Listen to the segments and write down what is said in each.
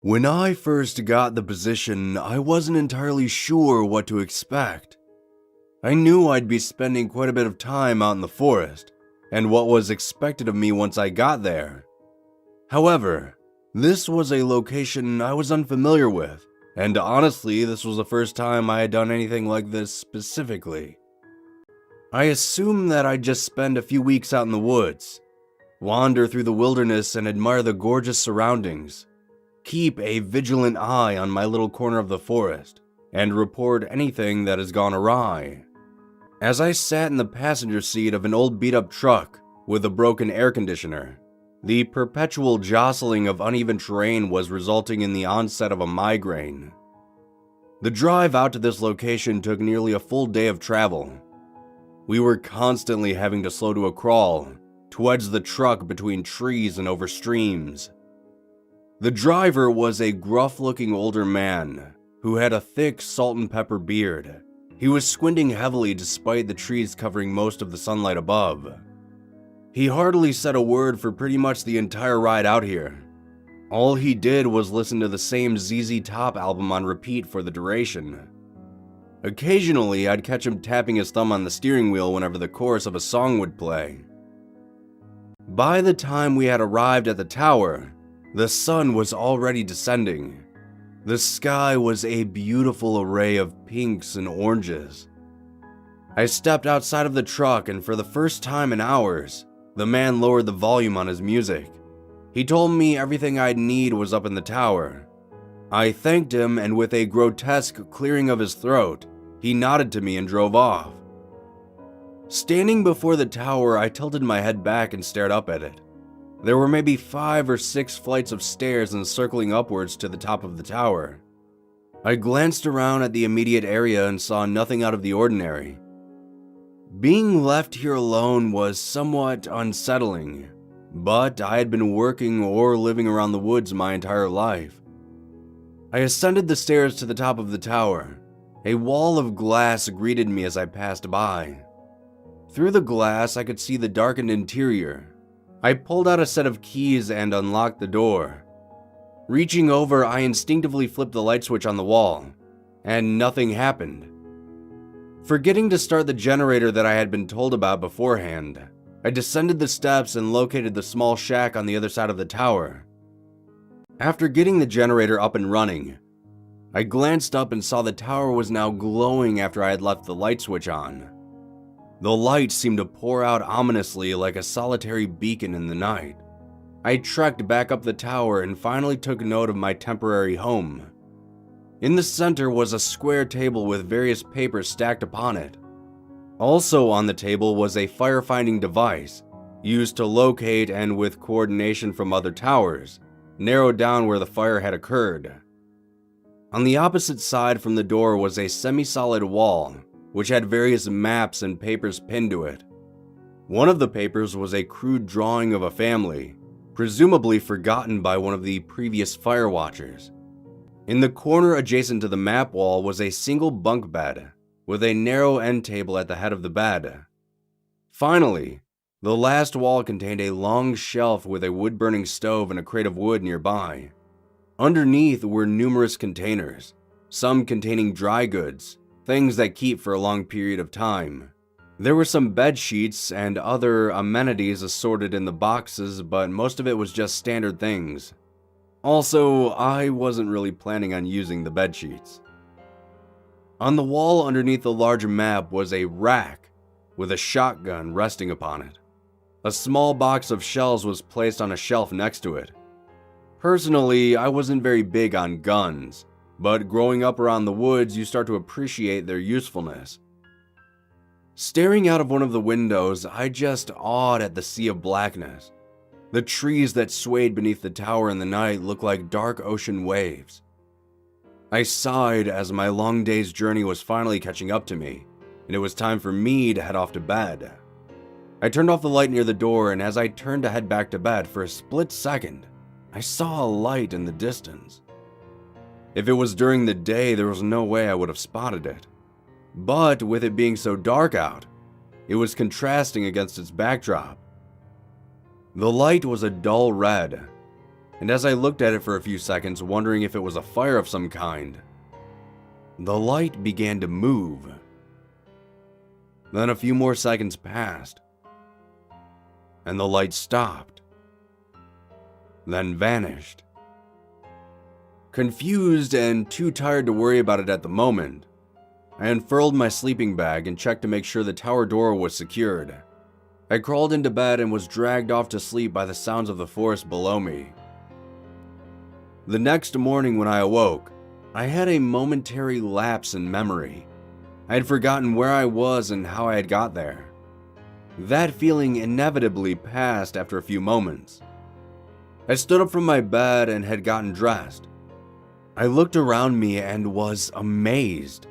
When I first got the position, I wasn't entirely sure what to expect. I knew I'd be spending quite a bit of time out in the forest, and what was expected of me once I got there. However, this was a location I was unfamiliar with, and honestly, this was the first time I had done anything like this specifically. I assumed that I'd just spend a few weeks out in the woods, wander through the wilderness and admire the gorgeous surroundings, keep a vigilant eye on my little corner of the forest, and report anything that has gone awry. As I sat in the passenger seat of an old beat-up truck with a broken air conditioner, the perpetual jostling of uneven terrain was resulting in the onset of a migraine. The drive out to this location took nearly a full day of travel. We were constantly having to slow to a crawl to wedge the truck between trees and over streams. The driver was a gruff-looking older man who had a thick salt and pepper beard. He was squinting heavily despite the trees covering most of the sunlight above. He hardly said a word for pretty much the entire ride out here. All he did was listen to the same ZZ Top album on repeat for the duration. Occasionally, I'd catch him tapping his thumb on the steering wheel whenever the chorus of a song would play. By the time we had arrived at the tower, the sun was already descending. The sky was a beautiful array of pinks and oranges. I stepped outside of the truck, and for the first time in hours, the man lowered the volume on his music. He told me everything I'd need was up in the tower. I thanked him, and with a grotesque clearing of his throat, he nodded to me and drove off. Standing before the tower, I tilted my head back and stared up at it. There were maybe 5 or 6 flights of stairs encircling upwards to the top of the tower. I glanced around at the immediate area and saw nothing out of the ordinary. Being left here alone was somewhat unsettling, but I had been working or living around the woods my entire life. I ascended the stairs to the top of the tower. A wall of glass greeted me as I passed by. Through the glass, I could see the darkened interior. I pulled out a set of keys and unlocked the door. Reaching over, I instinctively flipped the light switch on the wall, and nothing happened. Forgetting to start the generator that I had been told about beforehand, I descended the steps and located the small shack on the other side of the tower. After getting the generator up and running, I glanced up and saw the tower was now glowing after I had left the light switch on. The light seemed to pour out ominously like a solitary beacon in the night. I trekked back up the tower and finally took note of my temporary home. In the center was a square table with various papers stacked upon it. Also on the table was a firefighting device, used to locate and, with coordination from other towers, narrow down where the fire had occurred. On the opposite side from the door was a semi-solid wall, which had various maps and papers pinned to it. One of the papers was a crude drawing of a family, presumably forgotten by one of the previous fire watchers. In the corner adjacent to the map wall was a single bunk bed, with a narrow end table at the head of the bed. Finally, the last wall contained a long shelf with a wood-burning stove and a crate of wood nearby. Underneath were numerous containers, some containing dry goods, things that keep for a long period of time. There were some bed sheets and other amenities assorted in the boxes, but most of it was just standard things. Also, I wasn't really planning on using the bed sheets. On the wall underneath the large map was a rack with a shotgun resting upon it. A small box of shells was placed on a shelf next to it. Personally, I wasn't very big on guns, but growing up around the woods, you start to appreciate their usefulness. Staring out of one of the windows, I just awed at the sea of blackness. The trees that swayed beneath the tower in the night looked like dark ocean waves. I sighed as my long day's journey was finally catching up to me, and it was time for me to head off to bed. I turned off the light near the door, and as I turned to head back to bed, for a split second, I saw a light in the distance. If it was during the day, there was no way I would have spotted it. But with it being so dark out, it was contrasting against its backdrop. The light was a dull red. and as I looked at it for a few seconds, wondering if it was a fire of some kind, the light began to move. Then a few more seconds passed, and the light stopped, then vanished. Confused and too tired to worry about it at the moment, I unfurled my sleeping bag and checked to make sure the tower door was secured. I crawled into bed and was dragged off to sleep by the sounds of the forest below me. The next morning when I awoke, I had a momentary lapse in memory. I had forgotten where I was and how I had got there. That feeling inevitably passed after a few moments. I stood up from my bed and had gotten dressed. I looked around me and was amazed.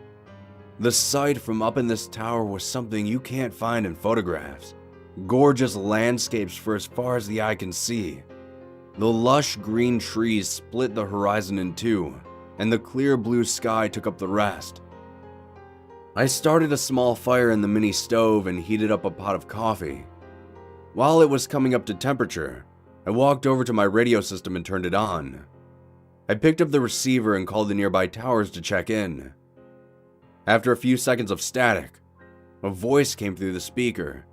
The sight from up in this tower was something you can't find in photographs. Gorgeous landscapes for as far as the eye can see. The lush green trees split the horizon in two, and the clear blue sky took up the rest. I started a small fire in the mini stove and heated up a pot of coffee. While it was coming up to temperature, I walked over to my radio system and turned it on. I picked up the receiver and called the nearby towers to check in. After a few seconds of static, a voice came through the speaker.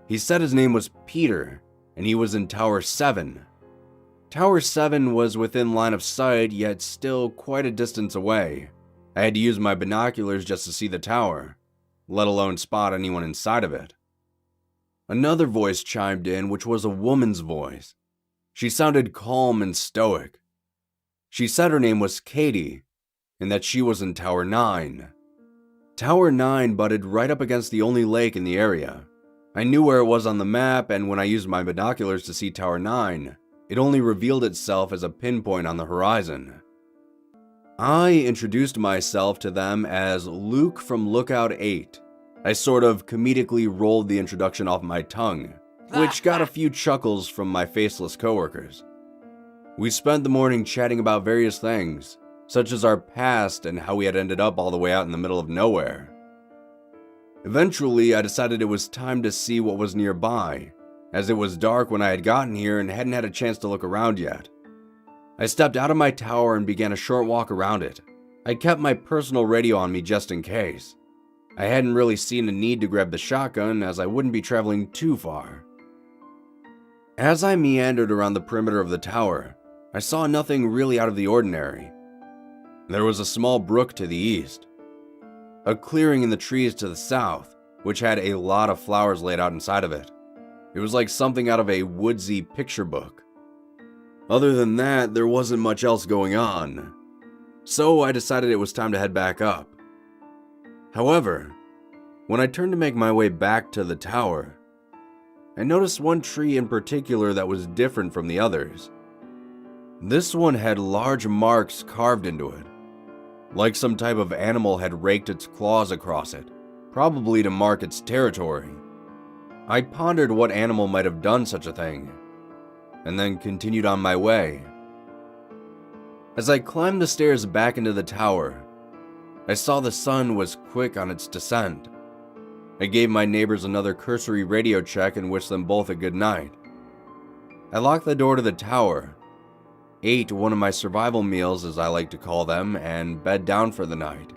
He said his name was Peter, and he was in Tower 7. Tower 7 was within line of sight, yet still quite a distance away. I had to use my binoculars just to see the tower, let alone spot anyone inside of it. Another voice chimed in, which was a woman's voice. She sounded calm and stoic. She said her name was Katie, and that she was in Tower 9. Tower 9 butted right up against the only lake in the area. I knew where it was on the map, and when I used my binoculars to see Tower 9, it only revealed itself as a pinpoint on the horizon. I introduced myself to them as Luke from Lookout 8. I sort of comedically rolled the introduction off my tongue, which got a few chuckles from my faceless coworkers. We spent the morning chatting about various things, such as our past and how we had ended up all the way out in the middle of nowhere. Eventually, I decided it was time to see what was nearby, as it was dark when I had gotten here and hadn't had a chance to look around yet. I stepped out of my tower and began a short walk around it. I kept my personal radio on me just in case. I hadn't really seen a need to grab the shotgun, as I wouldn't be traveling too far. As I meandered around the perimeter of the tower, I saw nothing really out of the ordinary. There was a small brook to the east, a clearing in the trees to the south, which had a lot of flowers laid out inside of it. It was like something out of a woodsy picture book. Other than that, there wasn't much else going on, so I decided it was time to head back up. However, when I turned to make my way back to the tower, I noticed one tree in particular that was different from the others. This one had large marks carved into it, like some type of animal had raked its claws across it, probably to mark its territory. I pondered what animal might have done such a thing, and then continued on my way. As I climbed the stairs back into the tower, I saw the sun was quick on its descent. I gave my neighbors another cursory radio check and wished them both a good night. I locked the door to the tower, ate one of my survival meals, as I like to call them, and bed down for the night.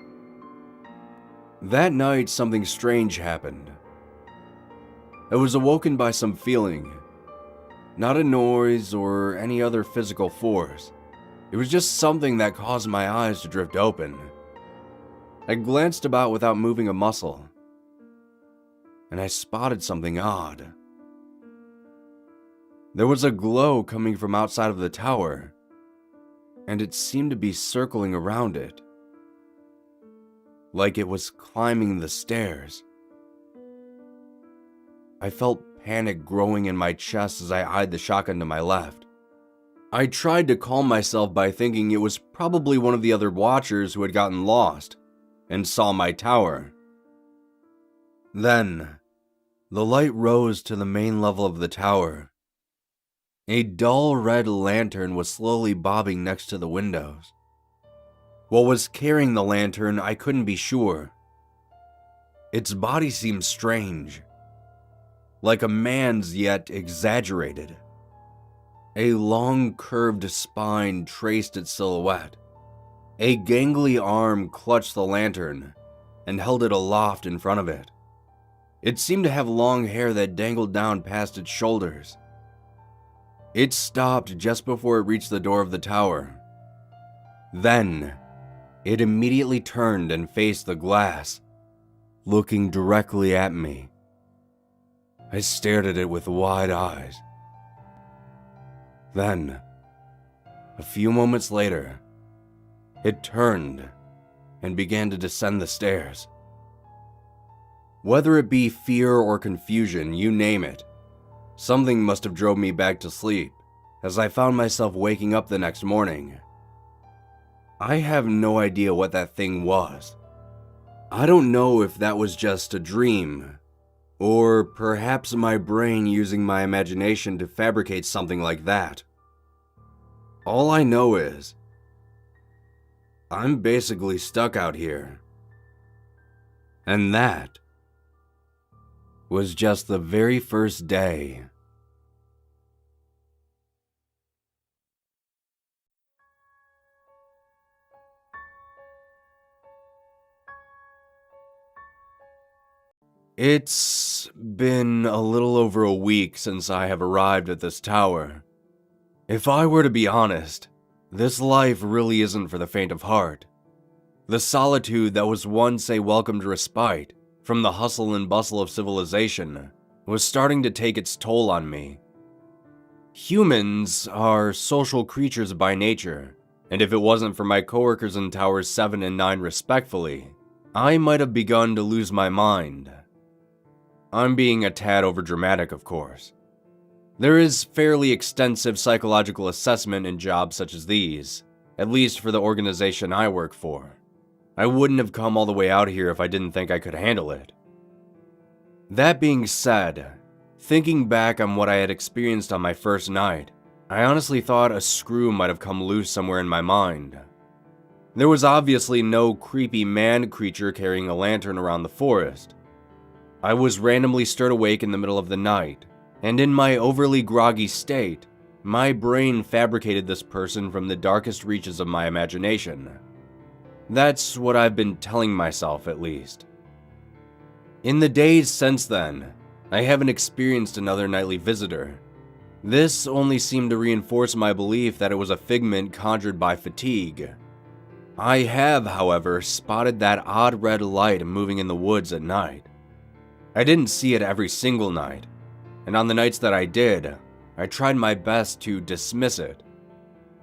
That night, something strange happened. I was awoken by some feeling. Not a noise or any other physical force. It was just something that caused my eyes to drift open. I glanced about without moving a muscle, and I spotted something odd. There was a glow coming from outside of the tower, and it seemed to be circling around it, like it was climbing the stairs. I felt panic growing in my chest as I eyed the shotgun to my left. I tried to calm myself by thinking it was probably one of the other watchers who had gotten lost and saw my tower. Then, the light rose to the main level of the tower. A dull red lantern was slowly bobbing next to the windows. What was carrying the lantern, I couldn't be sure. Its body seemed strange, like a man's, yet exaggerated. A long curved spine traced its silhouette. A gangly arm clutched the lantern and held it aloft in front of it. It seemed to have long hair that dangled down past its shoulders. It stopped just before it reached the door of the tower. Then, it immediately turned and faced the glass, looking directly at me. I stared at it with wide eyes. Then, a few moments later, it turned and began to descend the stairs. Whether it be fear or confusion, you name it, something must have drove me back to sleep, as I found myself waking up the next morning. I have no idea what that thing was. I don't know if that was just a dream, or perhaps my brain using my imagination to fabricate something like that. All I know is, I'm basically stuck out here. And that was just the very first day. It's been a little over a week since I have arrived at this tower. If I were to be honest, this life really isn't for the faint of heart. The solitude that was once a welcomed respite from the hustle and bustle of civilization was starting to take its toll on me. Humans are social creatures by nature, and if it wasn't for my coworkers in Towers 7 and 9 respectfully, I might have begun to lose my mind. I'm being a tad overdramatic, of course. There is fairly extensive psychological assessment in jobs such as these, at least for the organization I work for. I wouldn't have come all the way out here if I didn't think I could handle it. That being said, thinking back on what I had experienced on my first night, I honestly thought a screw might have come loose somewhere in my mind. There was obviously no creepy man creature carrying a lantern around the forest. I was randomly stirred awake in the middle of the night, and in my overly groggy state, my brain fabricated this person from the darkest reaches of my imagination. That's what I've been telling myself, at least. In the days since then, I haven't experienced another nightly visitor. This only seemed to reinforce my belief that it was a figment conjured by fatigue. I have, however, spotted that odd red light moving in the woods at night. I didn't see it every single night, and on the nights that I did, I tried my best to dismiss it.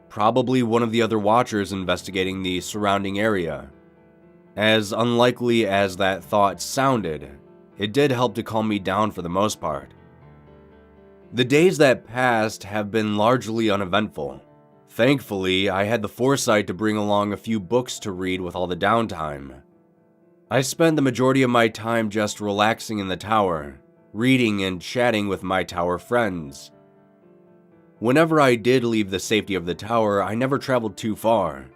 Probably one of the other watchers investigating the surrounding area. As unlikely as that thought sounded, it did help to calm me down for the most part. The days that passed have been largely uneventful. Thankfully, I had the foresight to bring along a few books to read with all the downtime. I spent the majority of my time just relaxing in the tower, reading and chatting with my tower friends. Whenever I did leave the safety of the tower, I never traveled too far.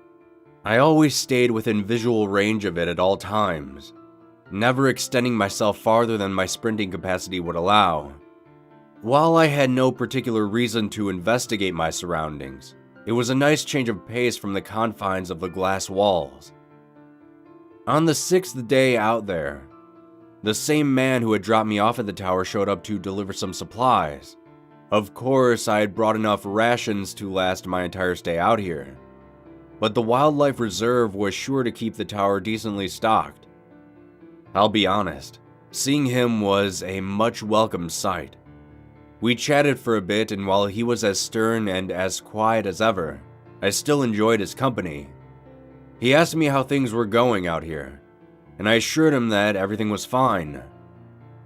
I always stayed within visual range of it at all times, never extending myself farther than my sprinting capacity would allow. While I had no particular reason to investigate my surroundings, it was a nice change of pace from the confines of the glass walls. On the 6th day out there, the same man who had dropped me off at the tower showed up to deliver some supplies. Of course, I had brought enough rations to last my entire stay out here, but the wildlife reserve was sure to keep the tower decently stocked. I'll be honest, seeing him was a much welcomed sight. We chatted for a bit, and while he was as stern and as quiet as ever, I still enjoyed his company. He asked me how things were going out here, and I assured him that everything was fine.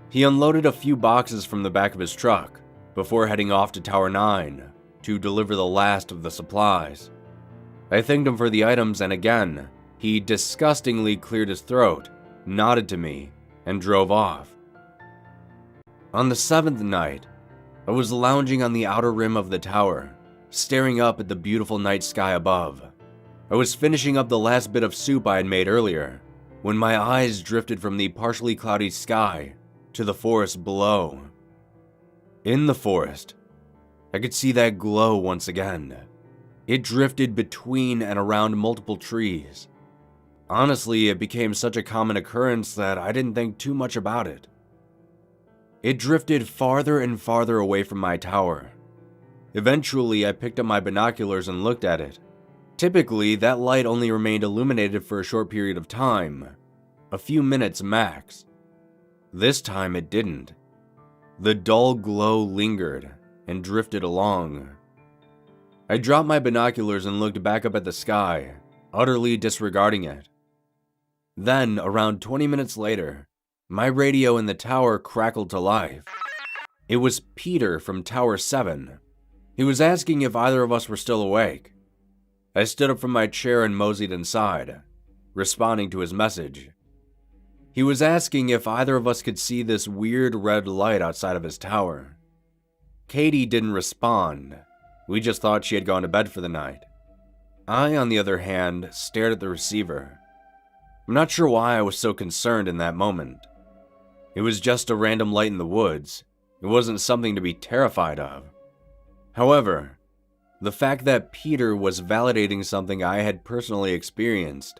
He unloaded a few boxes from the back of his truck before heading off to Tower 9 to deliver the last of the supplies. I thanked him for the items, and again, he disgustingly cleared his throat, nodded to me, and drove off. On the 7th night, I was lounging on the outer rim of the tower, staring up at the beautiful night sky above. I was finishing up the last bit of soup I had made earlier, when my eyes drifted from the partially cloudy sky to the forest below. In the forest, I could see that glow once again. It drifted between and around multiple trees. Honestly, it became such a common occurrence that I didn't think too much about it. It drifted farther and farther away from my tower. Eventually, I picked up my binoculars and looked at it. Typically, that light only remained illuminated for a short period of time, a few minutes max. This time it didn't. The dull glow lingered and drifted along. I dropped my binoculars and looked back up at the sky, utterly disregarding it. Then, around 20 minutes later, my radio in the tower crackled to life. It was Peter from Tower 7. He was asking if either of us were still awake. I stood up from my chair and moseyed inside, responding to his message. He was asking if either of us could see this weird red light outside of his tower. Katie didn't respond. We just thought she had gone to bed for the night. I, on the other hand, stared at the receiver. I'm not sure why I was so concerned in that moment. It was just a random light in the woods. It wasn't something to be terrified of. However, the fact that Peter was validating something I had personally experienced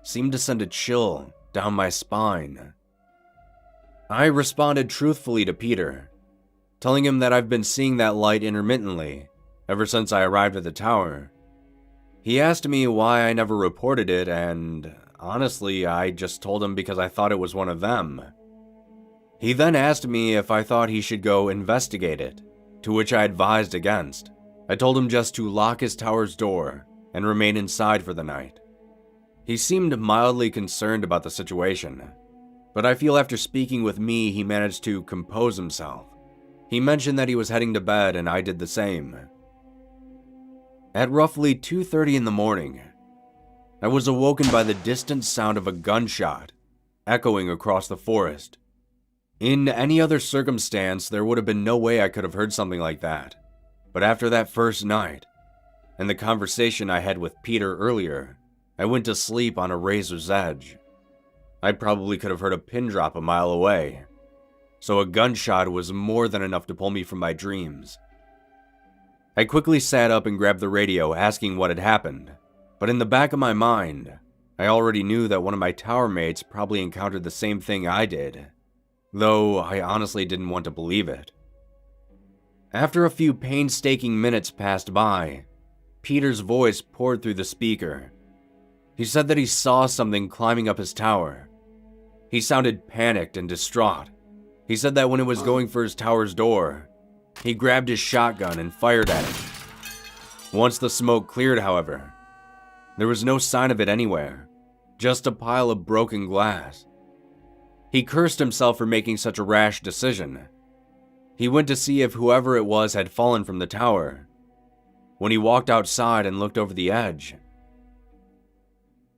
seemed to send a chill down my spine. I responded truthfully to Peter, telling him that I've been seeing that light intermittently ever since I arrived at the tower. He asked me why I never reported it, and honestly, I just told him because I thought it was one of them. He then asked me if I thought he should go investigate it, to which I advised against. I told him just to lock his tower's door and remain inside for the night. He seemed mildly concerned about the situation, but I feel after speaking with me, he managed to compose himself. He mentioned that he was heading to bed, and I did the same. At roughly 2:30 in the morning, I was awoken by the distant sound of a gunshot echoing across the forest. In any other circumstance, there would have been no way I could have heard something like that. But after that first night, and the conversation I had with Peter earlier, I went to sleep on a razor's edge. I probably could have heard a pin drop a mile away, so a gunshot was more than enough to pull me from my dreams. I quickly sat up and grabbed the radio, asking what had happened, but in the back of my mind, I already knew that one of my tower mates probably encountered the same thing I did, though I honestly didn't want to believe it. After a few painstaking minutes passed by, Peter's voice poured through the speaker. He said that he saw something climbing up his tower. He sounded panicked and distraught. He said that when it was going for his tower's door, he grabbed his shotgun and fired at it. Once the smoke cleared, however, there was no sign of it anywhere, just a pile of broken glass. He cursed himself for making such a rash decision. He went to see if whoever it was had fallen from the tower. When he walked outside and looked over the edge,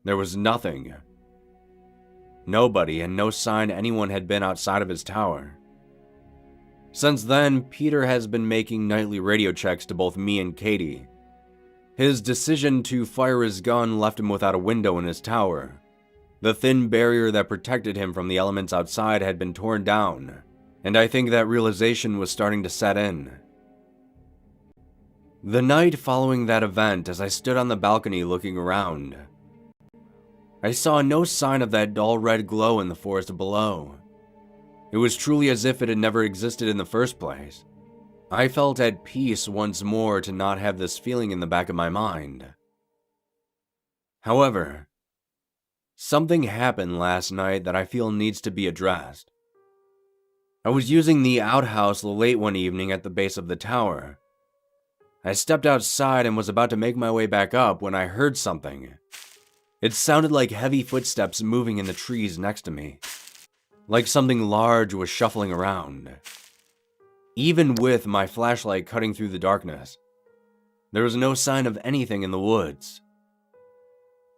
there was nothing. Nobody, and no sign anyone had been outside of his tower. Since then, Peter has been making nightly radio checks to both me and Katie. His decision to fire his gun left him without a window in his tower. The thin barrier that protected him from the elements outside had been torn down, and I think that realization was starting to set in. The night following that event, as I stood on the balcony looking around, I saw no sign of that dull red glow in the forest below. It was truly as if it had never existed in the first place. I felt at peace once more to not have this feeling in the back of my mind. However, something happened last night that I feel needs to be addressed. I was using the outhouse late one evening at the base of the tower. I stepped outside and was about to make my way back up when I heard something. It sounded like heavy footsteps moving in the trees next to me, like something large was shuffling around. Even with my flashlight cutting through the darkness, there was no sign of anything in the woods.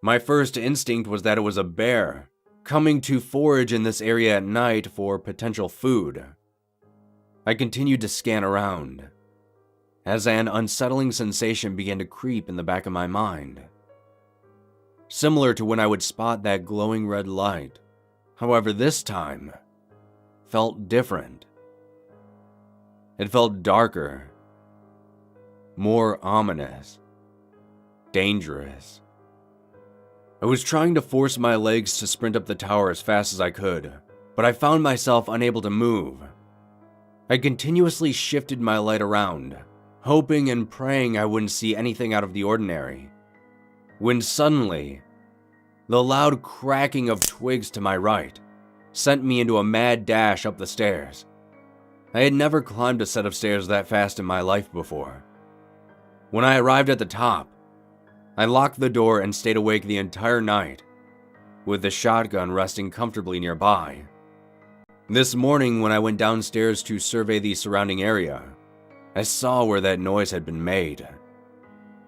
My first instinct was that it was a bear coming to forage in this area at night for potential food. I continued to scan around, as an unsettling sensation began to creep in the back of my mind. Similar to when I would spot that glowing red light, however, this time felt different. It felt darker, more ominous, dangerous. I was trying to force my legs to sprint up the tower as fast as I could, but I found myself unable to move. I continuously shifted my light around, hoping and praying I wouldn't see anything out of the ordinary, when suddenly, the loud cracking of twigs to my right sent me into a mad dash up the stairs. I had never climbed a set of stairs that fast in my life before. When I arrived at the top, I locked the door and stayed awake the entire night, with the shotgun resting comfortably nearby. This morning, when I went downstairs to survey the surrounding area, I saw where that noise had been made.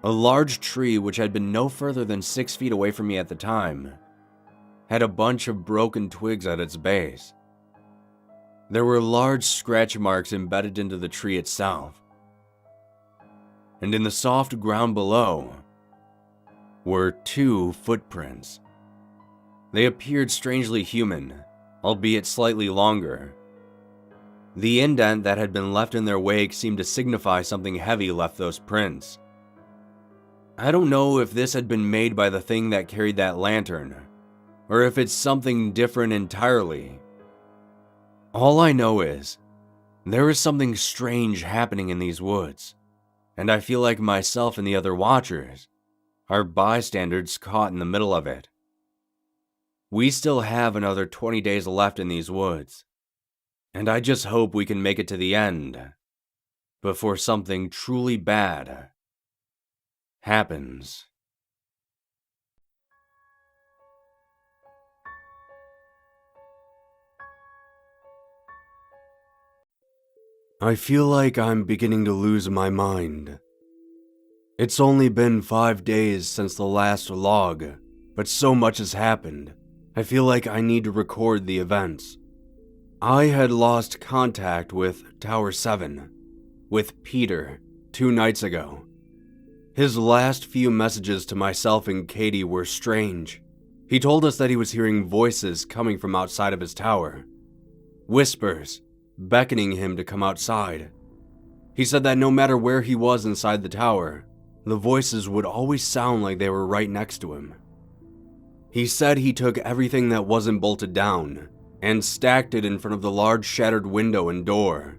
A large tree, which had been no further than 6 feet away from me at the time, had a bunch of broken twigs at its base. There were large scratch marks embedded into the tree itself, and in the soft ground below were 2 footprints. They appeared strangely human, albeit slightly longer. The indent that had been left in their wake seemed to signify something heavy left those prints. I don't know if this had been made by the thing that carried that lantern, or if it's something different entirely. All I know is, there is something strange happening in these woods, and I feel like myself and the other watchers are bystanders caught in the middle of it. We still have another 20 days left in these woods, and I just hope we can make it to the end before something truly bad happens. I feel like I'm beginning to lose my mind. It's only been 5 days since the last log, but so much has happened. I feel like I need to record the events. I had lost contact with Tower 7, with Peter, 2 nights ago. His last few messages to myself and Katie were strange. He told us that he was hearing voices coming from outside of his tower. Whispers, beckoning him to come outside. He said that no matter where he was inside the tower, the voices would always sound like they were right next to him. He said he took everything that wasn't bolted down and stacked it in front of the large shattered window and door.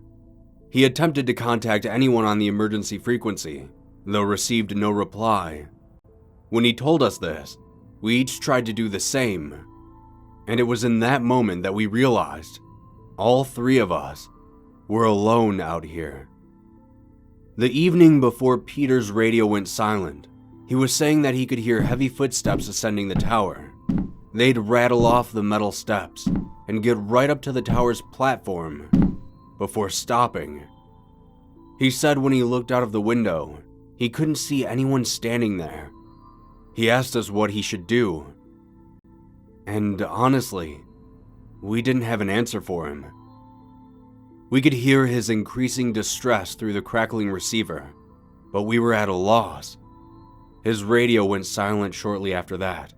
He attempted to contact anyone on the emergency frequency, though received no reply. When he told us this, we each tried to do the same, and it was in that moment that we realized all 3 of us were alone out here. The evening before Peter's radio went silent, he was saying that he could hear heavy footsteps ascending the tower. They'd rattle off the metal steps and get right up to the tower's platform before stopping. He said when he looked out of the window, he couldn't see anyone standing there. He asked us what he should do, and honestly, we didn't have an answer for him. We could hear his increasing distress through the crackling receiver, but we were at a loss. His radio went silent shortly after that.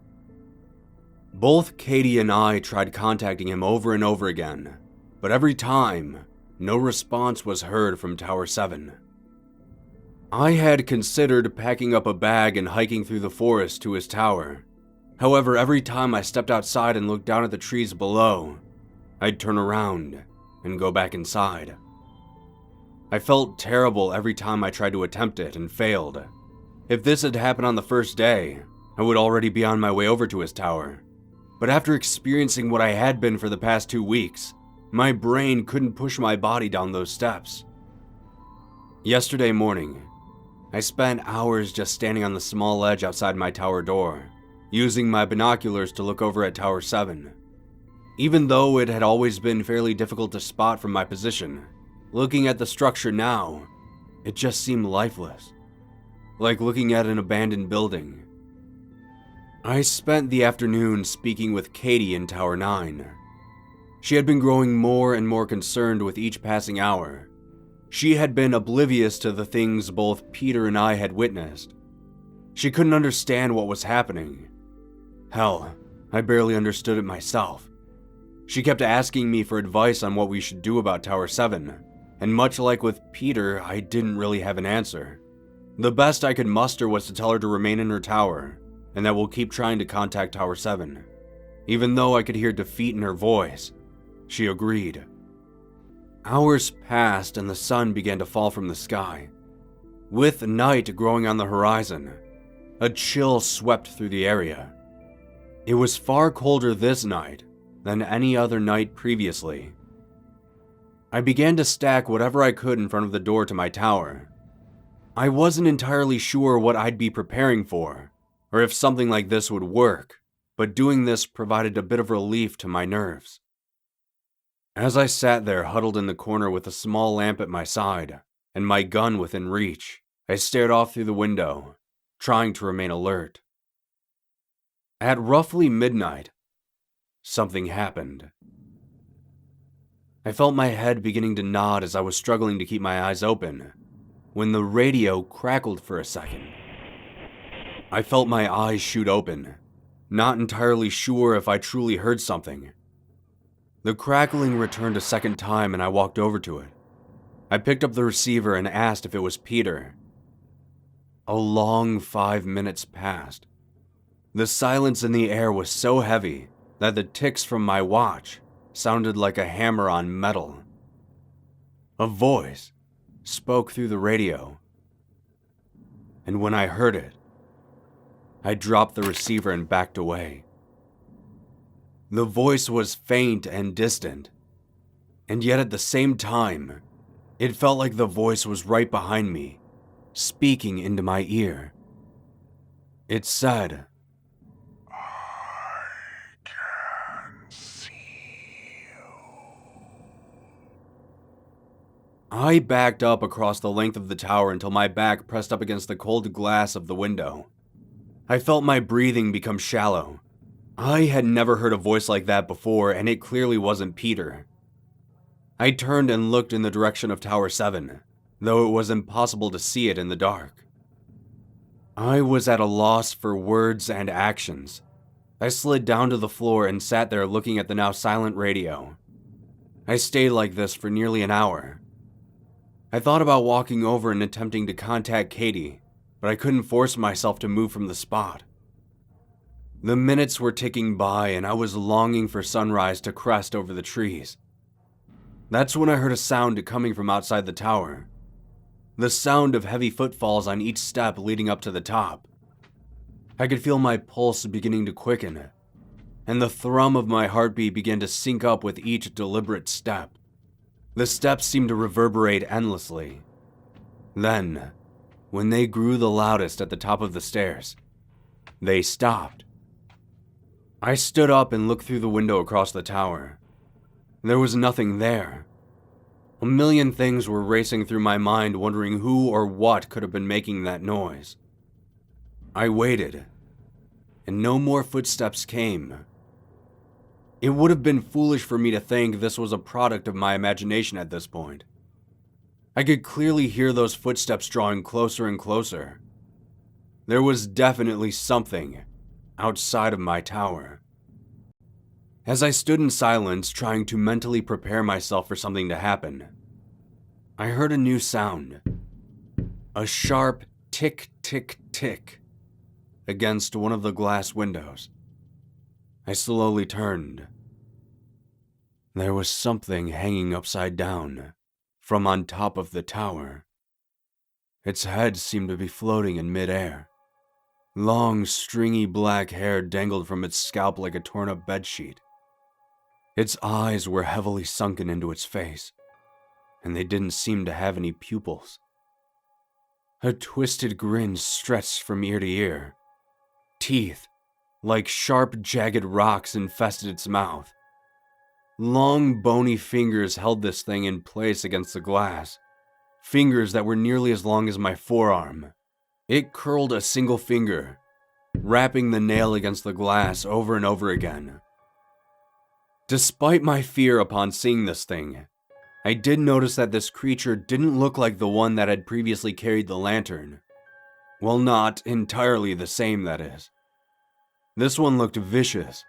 Both Katie and I tried contacting him over and over again, but every time, no response was heard from Tower 7. I had considered packing up a bag and hiking through the forest to his tower. However, every time I stepped outside and looked down at the trees below, I'd turn around and go back inside. I felt terrible every time I tried to attempt it and failed. If this had happened on the first day, I would already be on my way over to his tower. But after experiencing what I had been for the past 2 weeks, my brain couldn't push my body down those steps. Yesterday morning, I spent hours just standing on the small ledge outside my tower door, using my binoculars to look over at Tower 7. Even though it had always been fairly difficult to spot from my position, looking at the structure now, it just seemed lifeless, like looking at an abandoned building. I spent the afternoon speaking with Katie in Tower 9. She had been growing more and more concerned with each passing hour. She had been oblivious to the things both Peter and I had witnessed. She couldn't understand what was happening. Hell, I barely understood it myself. She kept asking me for advice on what we should do about Tower 7, and much like with Peter, I didn't really have an answer. The best I could muster was to tell her to remain in her tower, and that we'll keep trying to contact Tower 7. Even though I could hear defeat in her voice, she agreed. Hours passed and the sun began to fall from the sky. With night growing on the horizon, a chill swept through the area. It was far colder this night than any other night previously. I began to stack whatever I could in front of the door to my tower. I wasn't entirely sure what I'd be preparing for, or if something like this would work, but doing this provided a bit of relief to my nerves. As I sat there huddled in the corner with a small lamp at my side and my gun within reach, I stared off through the window, trying to remain alert. At roughly midnight, something happened. I felt my head beginning to nod as I was struggling to keep my eyes open, when the radio crackled for a second. I felt my eyes shoot open, not entirely sure if I truly heard something. The crackling returned a second time and I walked over to it. I picked up the receiver and asked if it was Peter. A long 5 minutes passed. The silence in the air was so heavy that the ticks from my watch sounded like a hammer on metal. A voice spoke through the radio, and when I heard it, I dropped the receiver and backed away. The voice was faint and distant, and yet at the same time, it felt like the voice was right behind me, speaking into my ear. It said, "I can see you." I backed up across the length of the tower until my back pressed up against the cold glass of the window. I felt my breathing become shallow. I had never heard a voice like that before, and it clearly wasn't Peter. I turned and looked in the direction of Tower 7, though it was impossible to see it in the dark. I was at a loss for words and actions. I slid down to the floor and sat there looking at the now silent radio. I stayed like this for nearly an hour. I thought about walking over and attempting to contact Katie, but I couldn't force myself to move from the spot. The minutes were ticking by and I was longing for sunrise to crest over the trees. That's when I heard a sound coming from outside the tower. The sound of heavy footfalls on each step leading up to the top. I could feel my pulse beginning to quicken, and the thrum of my heartbeat began to sync up with each deliberate step. The steps seemed to reverberate endlessly. Then, when they grew the loudest at the top of the stairs, they stopped. I stood up and looked through the window across the tower. There was nothing there. A million things were racing through my mind, wondering who or what could have been making that noise. I waited, and no more footsteps came. It would have been foolish for me to think this was a product of my imagination at this point. I could clearly hear those footsteps drawing closer and closer. There was definitely something outside of my tower. As I stood in silence, trying to mentally prepare myself for something to happen, I heard a new sound. A sharp tick, tick, tick against one of the glass windows. I slowly turned. There was something hanging upside down from on top of the tower. Its head seemed to be floating in midair. Long, stringy black hair dangled from its scalp like a torn-up bedsheet. Its eyes were heavily sunken into its face, and they didn't seem to have any pupils. A twisted grin stretched from ear to ear. Teeth, like sharp, jagged rocks, infested its mouth. Long, bony fingers held this thing in place against the glass. Fingers that were nearly as long as my forearm. It curled a single finger, rapping the nail against the glass over and over again. Despite my fear upon seeing this thing, I did notice that this creature didn't look like the one that had previously carried the lantern. Well, not entirely the same, that is. This one looked vicious,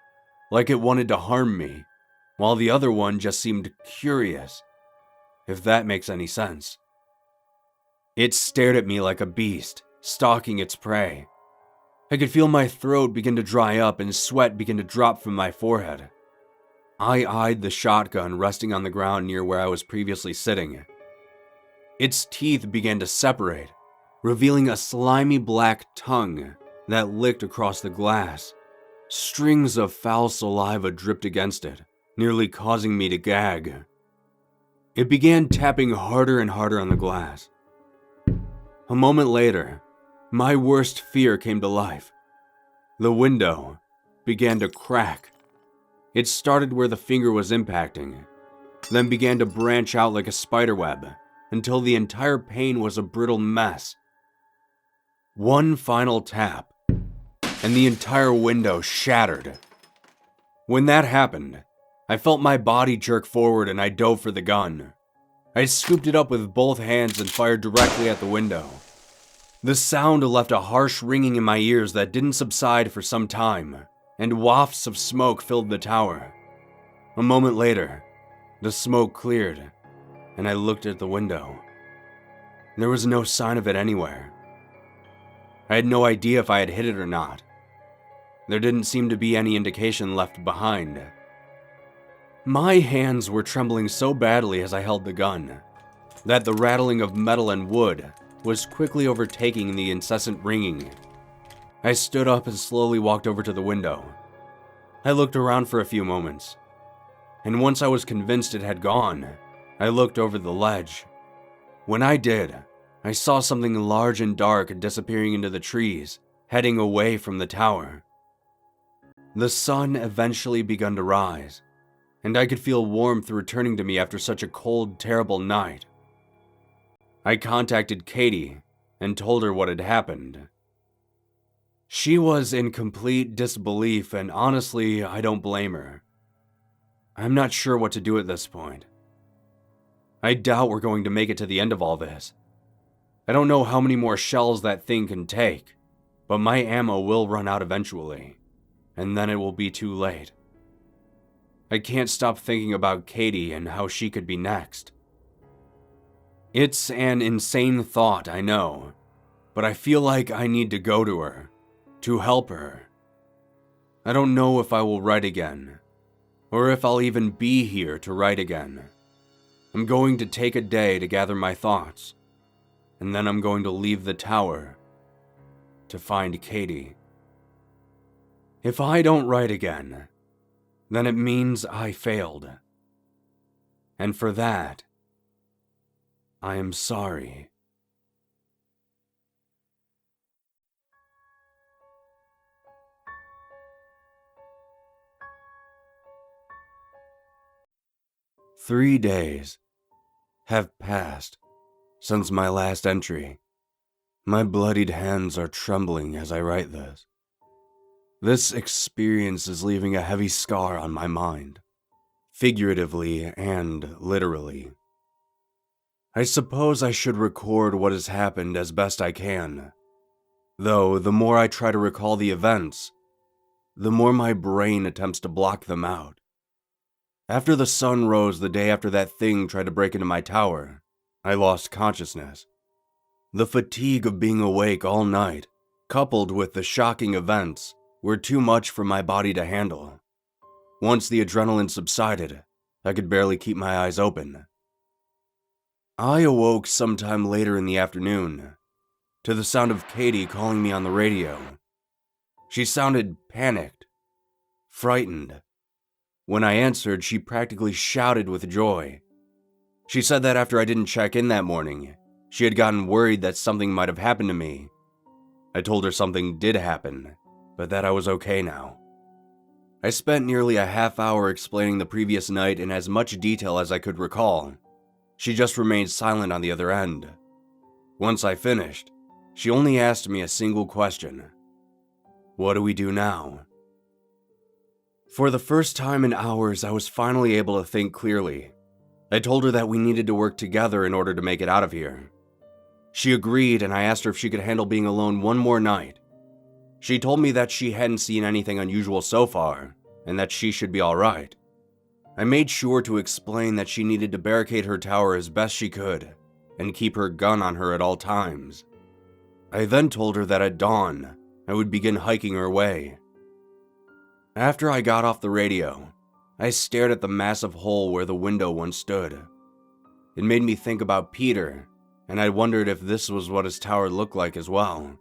like it wanted to harm me, while the other one just seemed curious, if that makes any sense. It stared at me like a beast, stalking its prey. I could feel my throat begin to dry up and sweat begin to drop from my forehead. I eyed the shotgun resting on the ground near where I was previously sitting. Its teeth began to separate, revealing a slimy black tongue that licked across the glass. Strings of foul saliva dripped against it, nearly causing me to gag. It began tapping harder and harder on the glass. A moment later, my worst fear came to life. The window began to crack. It started where the finger was impacting, then began to branch out like a spiderweb until the entire pane was a brittle mess. One final tap, and the entire window shattered. When that happened, I felt my body jerk forward and I dove for the gun. I scooped it up with both hands and fired directly at the window. The sound left a harsh ringing in my ears that didn't subside for some time, and wafts of smoke filled the tower. A moment later, the smoke cleared, and I looked at the window. There was no sign of it anywhere. I had no idea if I had hit it or not. There didn't seem to be any indication left behind. My hands were trembling so badly as I held the gun that the rattling of metal and wood was quickly overtaking the incessant ringing. I stood up and slowly walked over to the window. I looked around for a few moments, and once I was convinced it had gone, I looked over the ledge. When I did, I saw something large and dark disappearing into the trees, heading away from the tower. The sun eventually began to rise, and I could feel warmth returning to me after such a cold, terrible night. I contacted Katie and told her what had happened. She was in complete disbelief, and honestly, I don't blame her. I'm not sure what to do at this point. I doubt we're going to make it to the end of all this. I don't know how many more shells that thing can take, but my ammo will run out eventually, and then it will be too late. I can't stop thinking about Katie and how she could be next. It's an insane thought, I know, but I feel like I need to go to her, to help her. I don't know if I will write again, or if I'll even be here to write again. I'm going to take a day to gather my thoughts, and then I'm going to leave the tower to find Katie. If I don't write again, then it means I failed. And for that, I am sorry. "3 days have passed since my last entry. My bloodied hands are trembling as I write this. This experience is leaving a heavy scar on my mind, figuratively and literally. I suppose I should record what has happened as best I can, though the more I try to recall the events, the more my brain attempts to block them out. After the sun rose the day after that thing tried to break into my tower, I lost consciousness. The fatigue of being awake all night, coupled with the shocking events, were too much for my body to handle. Once the adrenaline subsided, I could barely keep my eyes open. I awoke sometime later in the afternoon to the sound of Katie calling me on the radio. She sounded panicked, frightened. When I answered, she practically shouted with joy. She said that after I didn't check in that morning, she had gotten worried that something might have happened to me. I told her something did happen, but that I was okay now. I spent nearly a half hour explaining the previous night in as much detail as I could recall. She just remained silent on the other end. Once I finished, she only asked me a single question. What do we do now? For the first time in hours, I was finally able to think clearly. I told her that we needed to work together in order to make it out of here. She agreed, and I asked her if she could handle being alone one more night. She told me that she hadn't seen anything unusual so far, and that she should be alright. I made sure to explain that she needed to barricade her tower as best she could, and keep her gun on her at all times. I then told her that at dawn, I would begin hiking her way. After I got off the radio, I stared at the massive hole where the window once stood. It made me think about Peter, and I wondered if this was what his tower looked like as well.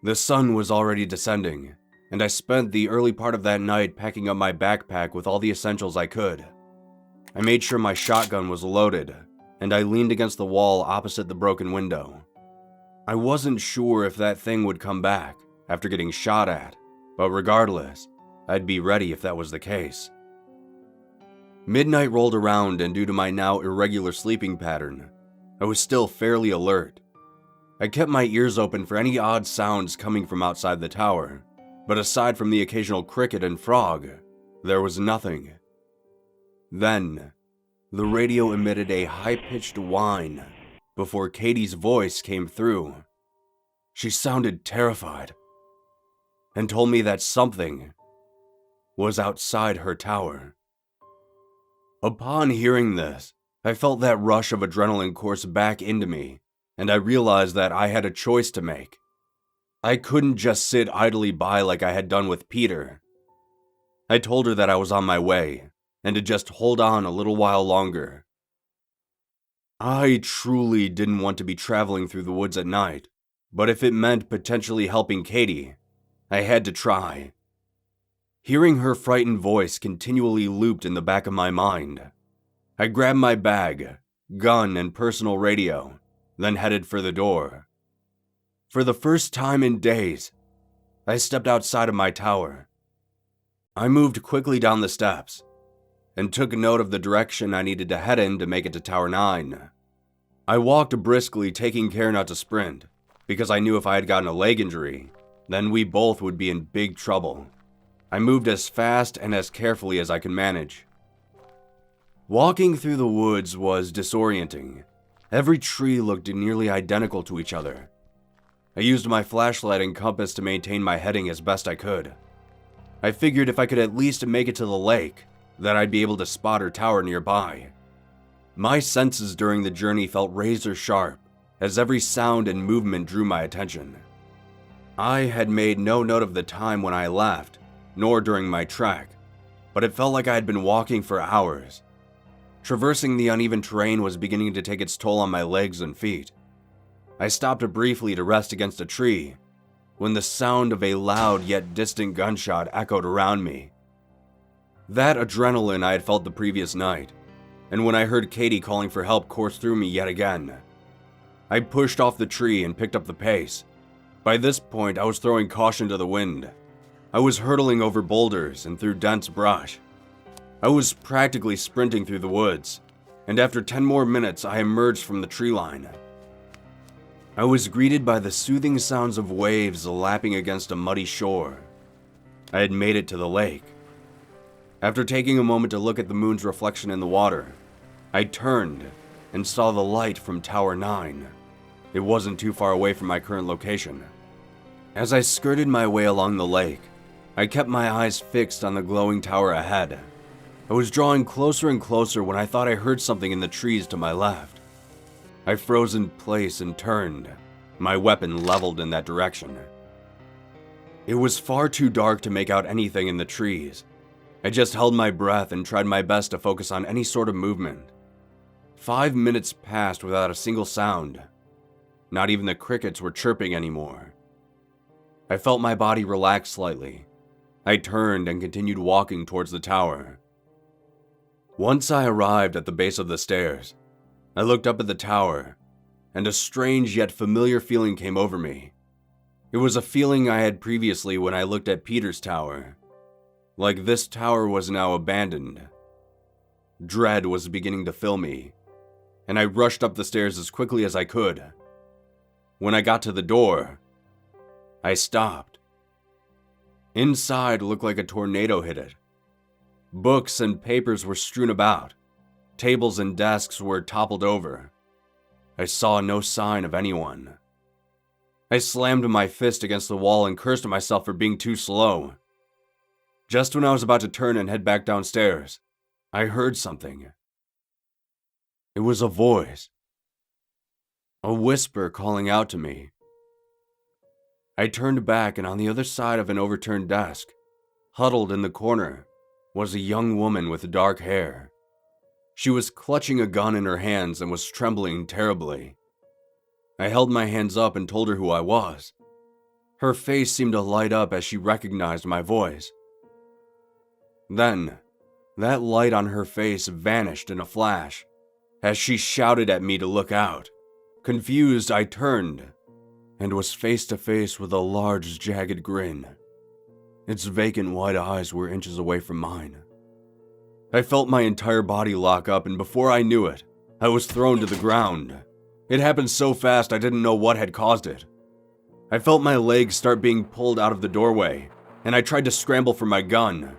The sun was already descending, and I spent the early part of that night packing up my backpack with all the essentials I could. I made sure my shotgun was loaded, and I leaned against the wall opposite the broken window. I wasn't sure if that thing would come back after getting shot at, but regardless, I'd be ready if that was the case. Midnight rolled around, and due to my now irregular sleeping pattern, I was still fairly alert. I kept my ears open for any odd sounds coming from outside the tower, but aside from the occasional cricket and frog, there was nothing. Then, the radio emitted a high-pitched whine before Katie's voice came through. She sounded terrified and told me that something was outside her tower. Upon hearing this, I felt that rush of adrenaline course back into me, and I realized that I had a choice to make. I couldn't just sit idly by like I had done with Peter. I told her that I was on my way, and to just hold on a little while longer. I truly didn't want to be traveling through the woods at night, but if it meant potentially helping Katie, I had to try. Hearing her frightened voice continually looped in the back of my mind. I grabbed my bag, gun, and personal radio, then headed for the door. For the first time in days, I stepped outside of my tower. I moved quickly down the steps and took note of the direction I needed to head in to make it to Tower 9. I walked briskly, taking care not to sprint, because I knew if I had gotten a leg injury, then we both would be in big trouble. I moved as fast and as carefully as I could manage. Walking through the woods was disorienting. Every tree looked nearly identical to each other. I used my flashlight and compass to maintain my heading as best I could. I figured if I could at least make it to the lake, that I'd be able to spot her tower nearby. My senses during the journey felt razor sharp, as every sound and movement drew my attention. I had made no note of the time when I left, nor during my trek, but it felt like I had been walking for hours. Traversing the uneven terrain was beginning to take its toll on my legs and feet. I stopped briefly to rest against a tree, when the sound of a loud yet distant gunshot echoed around me. That adrenaline I had felt the previous night, and when I heard Katie calling for help coursed through me yet again. I pushed off the tree and picked up the pace. By this point, I was throwing caution to the wind. I was hurtling over boulders and through dense brush. I was practically sprinting through the woods, and after 10 more minutes, I emerged from the tree line. I was greeted by the soothing sounds of waves lapping against a muddy shore. I had made it to the lake. After taking a moment to look at the moon's reflection in the water, I turned and saw the light from Tower 9. It wasn't too far away from my current location. As I skirted my way along the lake, I kept my eyes fixed on the glowing tower ahead. I was drawing closer and closer when I thought I heard something in the trees to my left. I froze in place and turned, my weapon leveled in that direction. It was far too dark to make out anything in the trees. I just held my breath and tried my best to focus on any sort of movement. 5 minutes passed without a single sound. Not even the crickets were chirping anymore. I felt my body relax slightly. I turned and continued walking towards the tower. Once I arrived at the base of the stairs, I looked up at the tower, and a strange yet familiar feeling came over me. It was a feeling I had previously when I looked at Peter's tower. Like this tower was now abandoned. Dread was beginning to fill me, and I rushed up the stairs as quickly as I could. When I got to the door, I stopped. Inside looked like a tornado hit it. Books and papers were strewn about. Tables and desks were toppled over. I saw no sign of anyone. I slammed my fist against the wall and cursed myself for being too slow. Just when I was about to turn and head back downstairs, I heard something. It was a voice. a whisper calling out to me. I turned back, and on the other side of an overturned desk, huddled in the corner, was a young woman with dark hair. She was clutching a gun in her hands and was trembling terribly. I held my hands up and told her who I was. Her face seemed to light up as she recognized my voice. Then, that light on her face vanished in a flash as she shouted at me to look out. Confused, I turned and was face to face with a large, jagged grin. Its vacant white eyes were inches away from mine. I felt my entire body lock up, and before I knew it, I was thrown to the ground. It happened so fast I didn't know what had caused it. I felt my legs start being pulled out of the doorway, and I tried to scramble for my gun.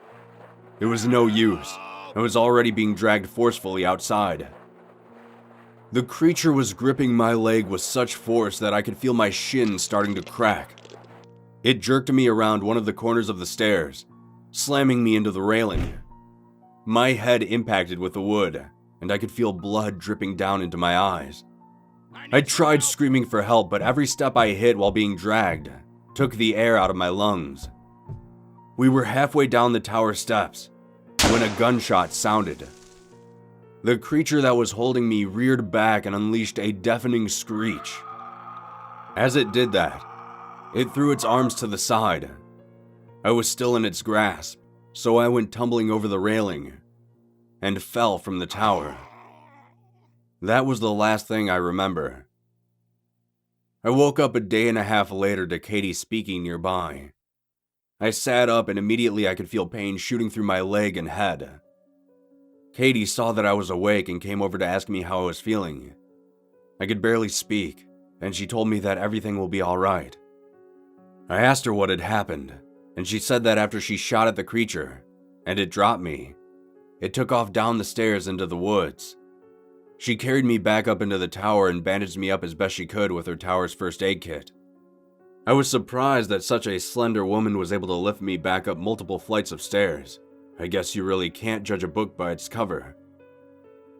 It was no use. I was already being dragged forcefully outside. The creature was gripping my leg with such force that I could feel my shin starting to crack. It jerked me around one of the corners of the stairs, slamming me into the railing. My head impacted with the wood, and I could feel blood dripping down into my eyes. I tried screaming for help, but every step I hit while being dragged took the air out of my lungs. We were halfway down the tower steps when a gunshot sounded. The creature that was holding me reared back and unleashed a deafening screech. As it did that, it threw its arms to the side. I was still in its grasp, so I went tumbling over the railing and fell from the tower. That was the last thing I remember. I woke up a day and a half later to Katie speaking nearby. I sat up and immediately I could feel pain shooting through my leg and head. Katie saw that I was awake and came over to ask me how I was feeling. I could barely speak, and she told me that everything will be alright. I asked her what had happened, and she said that after she shot at the creature, and it dropped me, it took off down the stairs into the woods. She carried me back up into the tower and bandaged me up as best she could with her tower's first aid kit. I was surprised that such a slender woman was able to lift me back up multiple flights of stairs. I guess you really can't judge a book by its cover.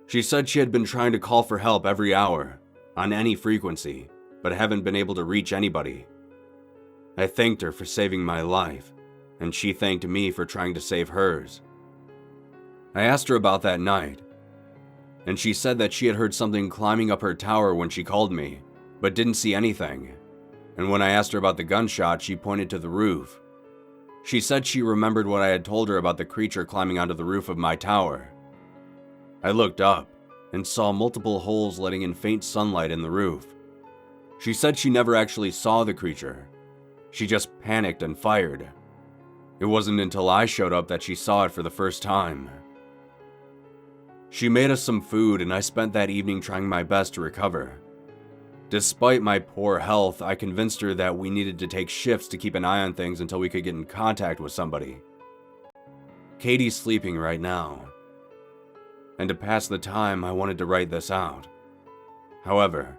She said she had been trying to call for help every hour, on any frequency, but haven't been able to reach anybody. I thanked her for saving my life, and she thanked me for trying to save hers. I asked her about that night, and she said that she had heard something climbing up her tower when she called me, but didn't see anything. And when I asked her about the gunshot, she pointed to the roof. She said she remembered what I had told her about the creature climbing onto the roof of my tower. I looked up and saw multiple holes letting in faint sunlight in the roof. She said she never actually saw the creature. She just panicked and fired. It wasn't until I showed up that she saw it for the first time. She made us some food, and I spent that evening trying my best to recover. Despite my poor health, I convinced her that we needed to take shifts to keep an eye on things until we could get in contact with somebody. Katie's sleeping right now, and to pass the time, I wanted to write this out. However,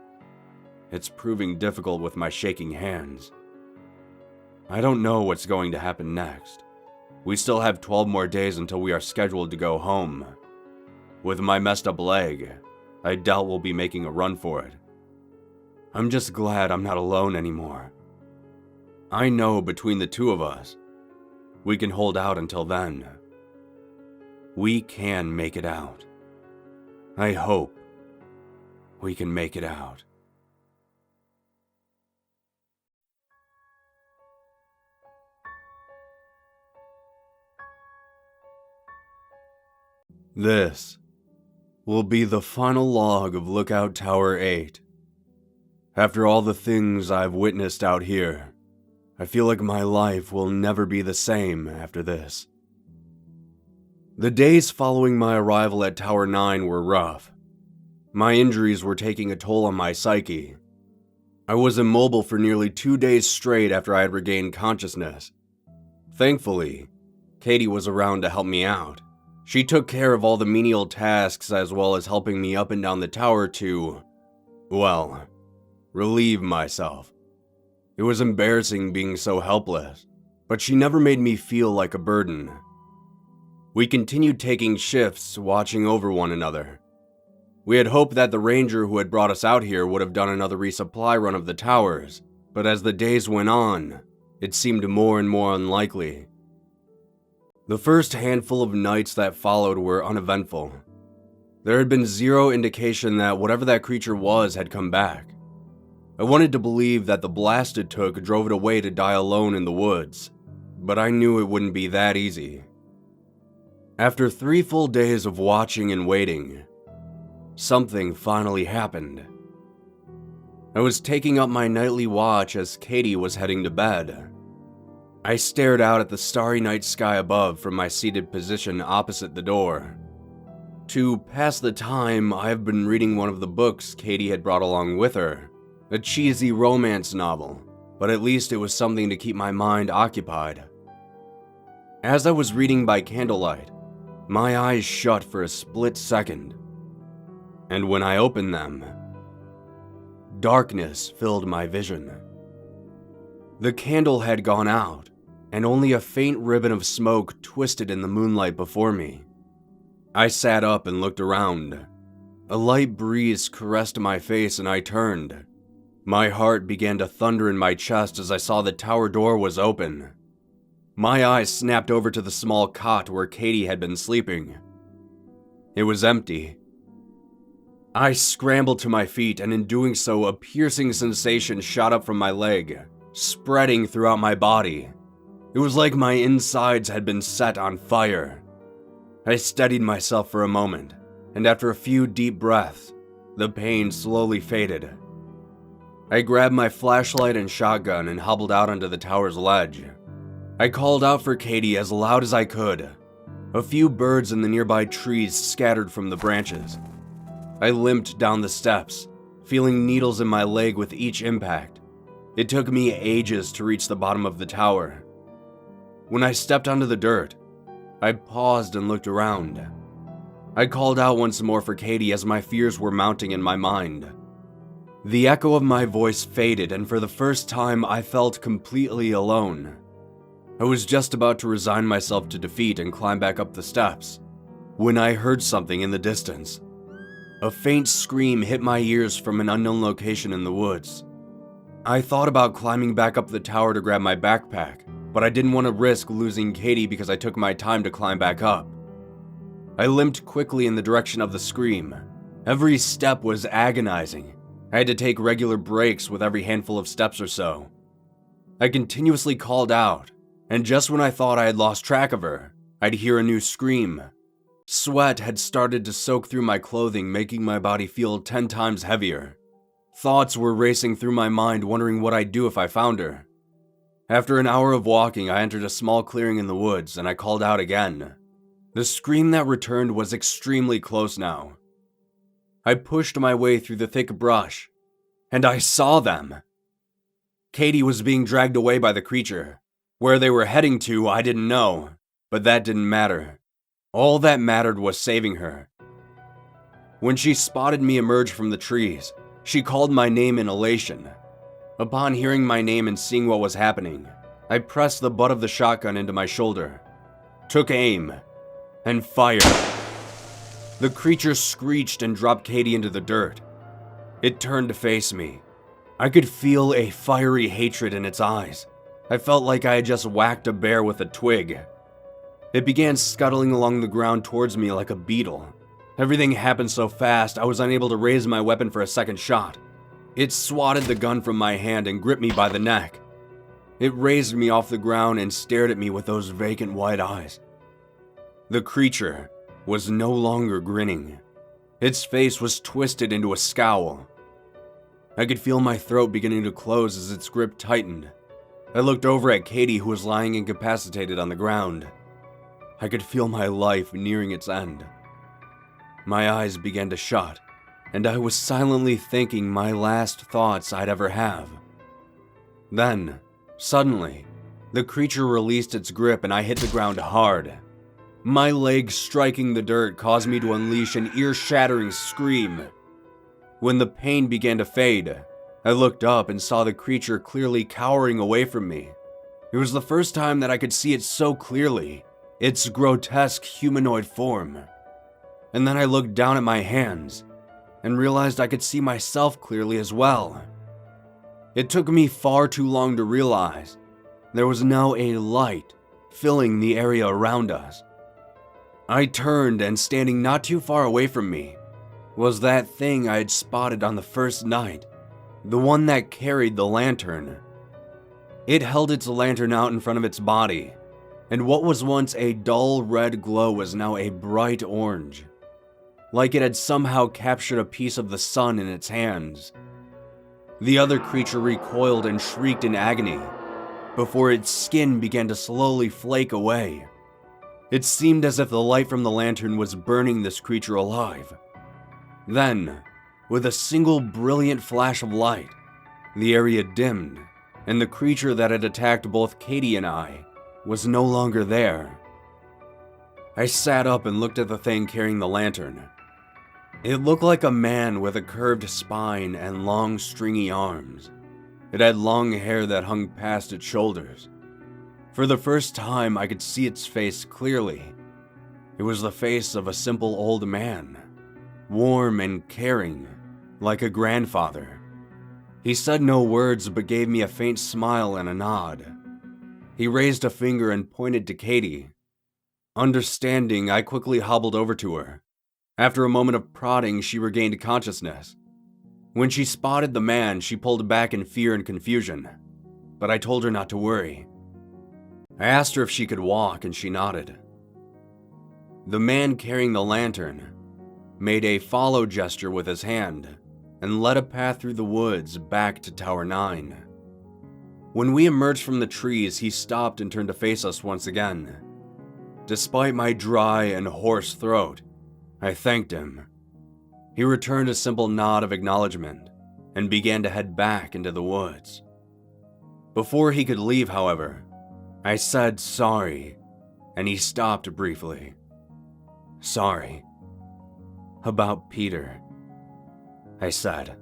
it's proving difficult with my shaking hands. I don't know what's going to happen next. We still have 12 more days until we are scheduled to go home. With my messed up leg, I doubt we'll be making a run for it. I'm just glad I'm not alone anymore. I know between the two of us, we can hold out until then. We can make it out. I hope we can make it out. This will be the final log of Lookout Tower 8. After all the things I've witnessed out here, I feel like my life will never be the same after this. The days following my arrival at Tower 9 were rough. My injuries were taking a toll on my psyche. I was immobile for nearly 2 days straight after I had regained consciousness. Thankfully, Katie was around to help me out. She took care of all the menial tasks as well as helping me up and down the tower to, well, relieve myself. It was embarrassing being so helpless, but she never made me feel like a burden. We continued taking shifts, watching over one another. We had hoped that the ranger who had brought us out here would have done another resupply run of the towers, but as the days went on, it seemed more and more unlikely. The first handful of nights that followed were uneventful. There had been zero indication that whatever that creature was had come back. I wanted to believe that the blast it took drove it away to die alone in the woods, but I knew it wouldn't be that easy. After 3 full days of watching and waiting, something finally happened. I was taking up my nightly watch as Katie was heading to bed. I stared out at the starry night sky above from my seated position opposite the door. To pass the time, I have been reading one of the books Katie had brought along with her, a cheesy romance novel, but at least it was something to keep my mind occupied. As I was reading by candlelight, my eyes shut for a split second, and when I opened them, darkness filled my vision. The candle had gone out, and only a faint ribbon of smoke twisted in the moonlight before me. I sat up and looked around. A light breeze caressed my face and I turned. My heart began to thunder in my chest as I saw the tower door was open. My eyes snapped over to the small cot where Katie had been sleeping. It was empty. I scrambled to my feet, and in doing so, a piercing sensation shot up from my leg, spreading throughout my body. It was like my insides had been set on fire. I steadied myself for a moment, and after a few deep breaths, the pain slowly faded. I grabbed my flashlight and shotgun and hobbled out onto the tower's ledge. I called out for Katie as loud as I could. A few birds in the nearby trees scattered from the branches. I limped down the steps, feeling needles in my leg with each impact. It took me ages to reach the bottom of the tower. When I stepped onto the dirt, I paused and looked around. I called out once more for Katie as my fears were mounting in my mind. The echo of my voice faded, and for the first time I felt completely alone. I was just about to resign myself to defeat and climb back up the steps, when I heard something in the distance. A faint scream hit my ears from an unknown location in the woods. I thought about climbing back up the tower to grab my backpack, but I didn't want to risk losing Katie because I took my time to climb back up. I limped quickly in the direction of the scream. Every step was agonizing. I had to take regular breaks with every handful of steps or so. I continuously called out, and just when I thought I had lost track of her, I'd hear a new scream. Sweat had started to soak through my clothing, making my body feel 10 times heavier. Thoughts were racing through my mind, wondering what I'd do if I found her. After an hour of walking, I entered a small clearing in the woods, and I called out again. The scream that returned was extremely close now. I pushed my way through the thick brush, and I saw them. Katie was being dragged away by the creature. Where they were heading to, I didn't know, but that didn't matter. All that mattered was saving her. When she spotted me emerge from the trees, she called my name in elation. Upon hearing my name and seeing what was happening, I pressed the butt of the shotgun into my shoulder, took aim, and fired. The creature screeched and dropped Katie into the dirt. It turned to face me. I could feel a fiery hatred in its eyes. I felt like I had just whacked a bear with a twig. It began scuttling along the ground towards me like a beetle. Everything happened so fast, I was unable to raise my weapon for a second shot. It swatted the gun from my hand and gripped me by the neck. It raised me off the ground and stared at me with those vacant white eyes. The creature was no longer grinning. Its face was twisted into a scowl. I could feel my throat beginning to close as its grip tightened. I looked over at Katie, who was lying incapacitated on the ground. I could feel my life nearing its end. My eyes began to shut, and I was silently thinking my last thoughts I'd ever have. Then, suddenly, the creature released its grip and I hit the ground hard. My leg striking the dirt caused me to unleash an ear-shattering scream. When the pain began to fade, I looked up and saw the creature clearly cowering away from me. It was the first time that I could see it so clearly, its grotesque humanoid form. And then I looked down at my hands, and realized I could see myself clearly as well. It took me far too long to realize there was now a light filling the area around us. I turned, and standing not too far away from me was that thing I had spotted on the first night, the one that carried the lantern. It held its lantern out in front of its body, and what was once a dull red glow was now a bright orange, like it had somehow captured a piece of the sun in its hands. The other creature recoiled and shrieked in agony before its skin began to slowly flake away. It seemed as if the light from the lantern was burning this creature alive. Then, with a single brilliant flash of light, the area dimmed, and the creature that had attacked both Katie and I was no longer there. I sat up and looked at the thing carrying the lantern. It looked like a man with a curved spine and long, stringy arms. It had long hair that hung past its shoulders. For the first time, I could see its face clearly. It was the face of a simple old man, warm and caring, like a grandfather. He said no words but gave me a faint smile and a nod. He raised a finger and pointed to Katie. Understanding, I quickly hobbled over to her. After a moment of prodding, she regained consciousness. When she spotted the man, she pulled back in fear and confusion, but I told her not to worry. I asked her if she could walk, and she nodded. The man carrying the lantern made a follow gesture with his hand and led a path through the woods back to Tower 9. When we emerged from the trees, he stopped and turned to face us once again. Despite my dry and hoarse throat, I thanked him. He returned a simple nod of acknowledgement and began to head back into the woods. Before he could leave, however, I said sorry, and he stopped briefly. Sorry. About Peter, I said.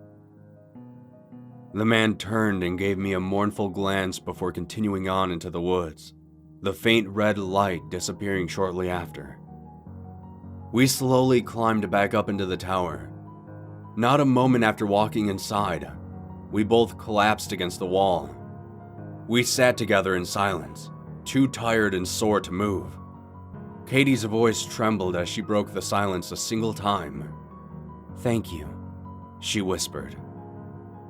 The man turned and gave me a mournful glance before continuing on into the woods, the faint red light disappearing shortly after. We slowly climbed back up into the tower. Not a moment after walking inside, we both collapsed against the wall. We sat together in silence, too tired and sore to move. Katie's voice trembled as she broke the silence a single time. "Thank you," she whispered.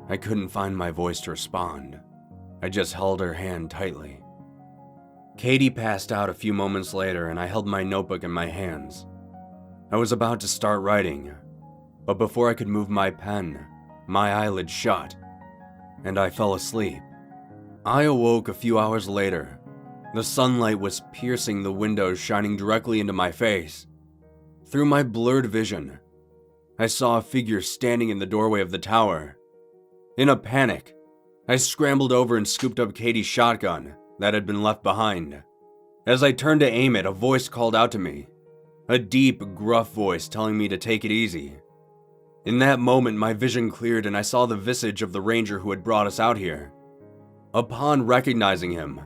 I couldn't find my voice to respond. I just held her hand tightly. Katie passed out a few moments later, and I held my notebook in my hands. I was about to start writing, but before I could move my pen, my eyelids shut, and I fell asleep. I awoke a few hours later. The sunlight was piercing the windows, shining directly into my face. Through my blurred vision, I saw a figure standing in the doorway of the tower. In a panic, I scrambled over and scooped up Katie's shotgun that had been left behind. As I turned to aim it, a voice called out to me. A deep, gruff voice telling me to take it easy. In that moment, my vision cleared and I saw the visage of the ranger who had brought us out here. Upon recognizing him,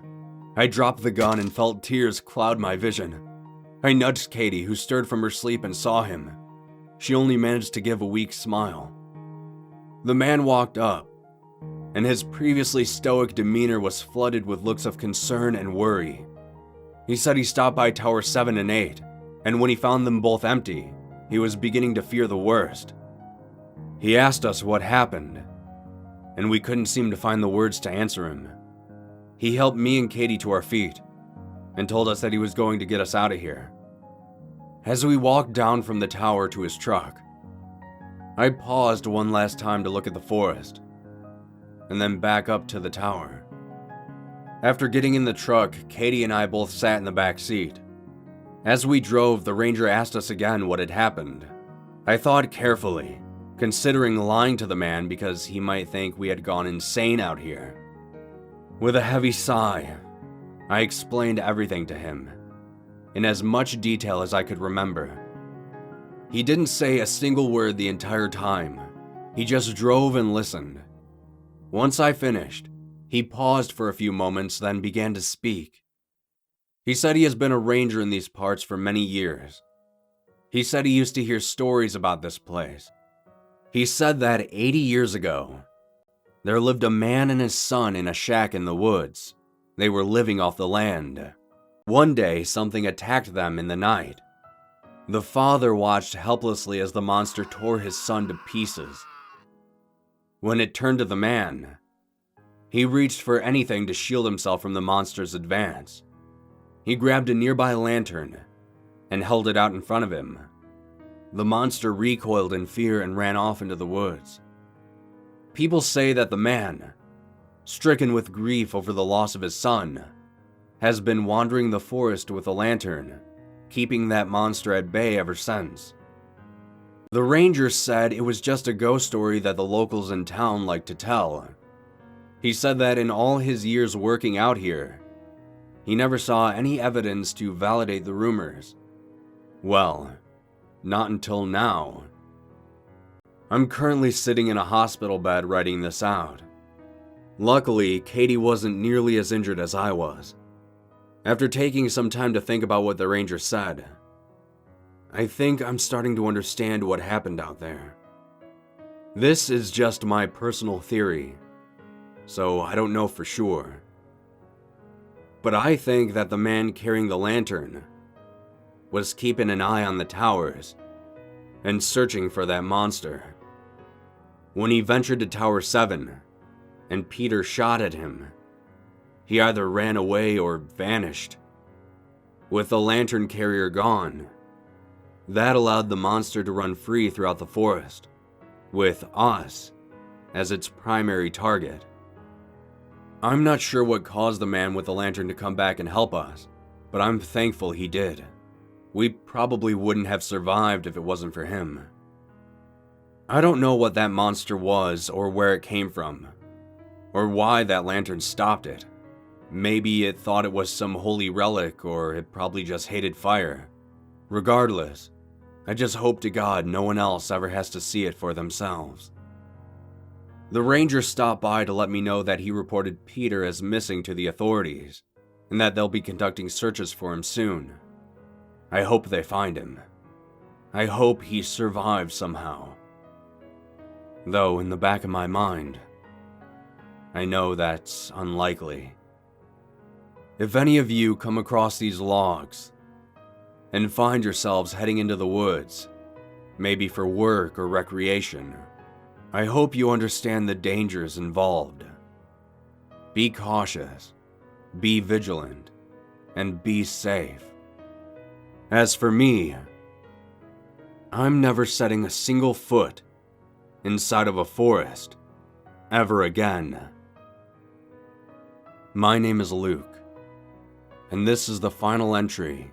I dropped the gun and felt tears cloud my vision. I nudged Katie, who stirred from her sleep and saw him. She only managed to give a weak smile. The man walked up, and his previously stoic demeanor was flooded with looks of concern and worry. He said he stopped by Tower 7 and 8, and when he found them both empty, he was beginning to fear the worst. He asked us what happened, and we couldn't seem to find the words to answer him. He helped me and Katie to our feet, and told us that he was going to get us out of here. As we walked down from the tower to his truck, I paused one last time to look at the forest, and then back up to the tower. After getting in the truck, Katie and I both sat in the back seat. As we drove, the ranger asked us again what had happened. I thought carefully, considering lying to the man because he might think we had gone insane out here. With a heavy sigh, I explained everything to him, in as much detail as I could remember. He didn't say a single word the entire time. He just drove and listened. Once I finished, he paused for a few moments, then began to speak. He said he has been a ranger in these parts for many years. He said he used to hear stories about this place. He said that 80 years ago, there lived a man and his son in a shack in the woods. They were living off the land. One day, something attacked them in the night. The father watched helplessly as the monster tore his son to pieces. When it turned to the man, he reached for anything to shield himself from the monster's advance. He grabbed a nearby lantern and held it out in front of him. The monster recoiled in fear and ran off into the woods. People say that the man, stricken with grief over the loss of his son, has been wandering the forest with a lantern, keeping that monster at bay ever since. The ranger said it was just a ghost story that the locals in town like to tell. He said that in all his years working out here, he never saw any evidence to validate the rumors. Well, not until now. I'm currently sitting in a hospital bed writing this out. Luckily, Katie wasn't nearly as injured as I was. After taking some time to think about what the ranger said, I think I'm starting to understand what happened out there. This is just my personal theory, so I don't know for sure. But I think that the man carrying the lantern was keeping an eye on the towers and searching for that monster. When he ventured to Tower 7 and Peter shot at him, he either ran away or vanished. With the lantern carrier gone, that allowed the monster to run free throughout the forest, with us as its primary target. I'm not sure what caused the man with the lantern to come back and help us, but I'm thankful he did. We probably wouldn't have survived if it wasn't for him. I don't know what that monster was or where it came from, or why that lantern stopped it. Maybe it thought it was some holy relic, or it probably just hated fire. Regardless, I just hope to God no one else ever has to see it for themselves. The ranger stopped by to let me know that he reported Peter as missing to the authorities, and that they'll be conducting searches for him soon. I hope they find him. I hope he survived somehow. Though in the back of my mind, I know that's unlikely. If any of you come across these logs and find yourselves heading into the woods, maybe for work or recreation, I hope you understand the dangers involved. Be cautious, be vigilant, and be safe. As for me, I'm never setting a single foot inside of a forest ever again. My name is Luke, and this is the final entry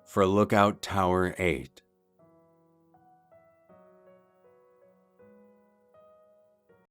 for Lookout Tower 8.